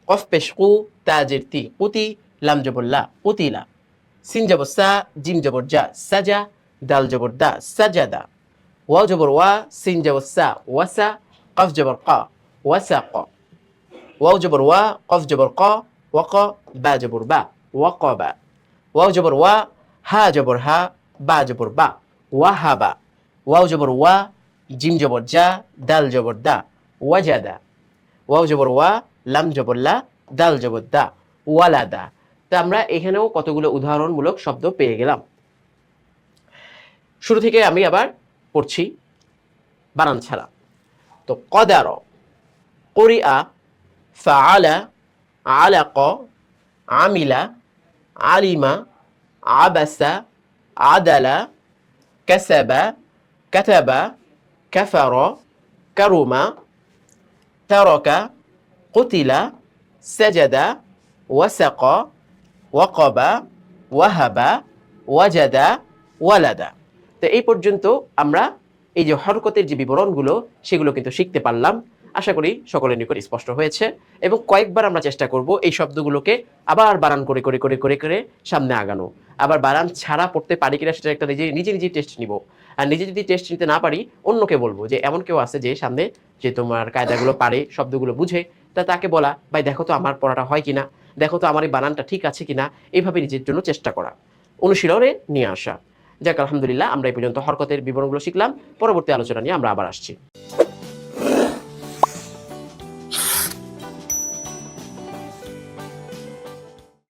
কফ পেশ কু, তা জের তি, কুতি, লাম জবর লা, কুতিলা। সিন জবর সা, জিম জবর জা, সাজা, দাল জবর দা, সাজাদা। ওয়াও জবর ওয়া, সিন জবর সা, ওয়াসা, কফ জবর কা, ওয়াসাক। ওয়াও জবর ওয়া, কফ জবর ক, ওয়াক, বা জবর বা, ওয়াকবা। ওয়াও জবর ওয়া, হা জবর হা, বা জবর বা, ওয়াহাবা। ওয়াও জবর ওয়া, জিম জবর জা, দাল জবর দা, ওয়াজাদা। ওয়াও জবর ওয়া, লাম জবর লা, দাল জবর দা, ওয়ালাদা। তা আমরা এখানেও কতগুলো উদাহরণমূলক শব্দ পেয়ে গেলাম। শুরু থেকে আমি আবার পড়ছি বানান ছাড়া। তো কদার, করিআ, ফাআলা, আলাক, আমিলা, আলিমা, আবাসা, আদালা, কাসাবা, কাতাবা, কাফার, কারুমা, তারকা, কুতিলা, সাজাদা, ওয়াসাক, ওয়াকাবা, ওয়াহাবা, ওয়াজাদা, ওয়ালাদা। তো এই পর্যন্ত আমরা এই যে হরকতের যে বিবরণগুলো সেগুলো কিন্তু শিখতে পারলাম। আশা করি সকলের নিকট স্পষ্ট হয়েছে এবং কয়েকবার আমরা চেষ্টা করব এই শব্দগুলোকে আবার বানান করে করে করে করে করে সামনে আগানো। আবার বানান ছাড়া পড়তে পারি কিনা সেটা একটা নিজে নিজে নিজে টেস্ট নিব। আর নিজে যদি টেস্ট নিতে না পারি অন্যকে বলবো যে এমন কেউ আছে যে সামনে যে তোমার কায়দাগুলো পারে, শব্দগুলো বুঝে, তা তাকে বলা, ভাই দেখো তো আমার পড়াটা হয় কিনা, দেখো তো আমার এই বানানটা ঠিক আছে কিনা, এইভাবে নিজের জন্য চেষ্টা করা, অনুশীলনে নিয়ে আসা। যাক আলহামদুলিল্লাহ, আমরা এই পর্যন্ত হরকতের বিবরণগুলো শিখলাম। পরবর্তী আলোচনা নিয়ে আমরা আবার আসছি।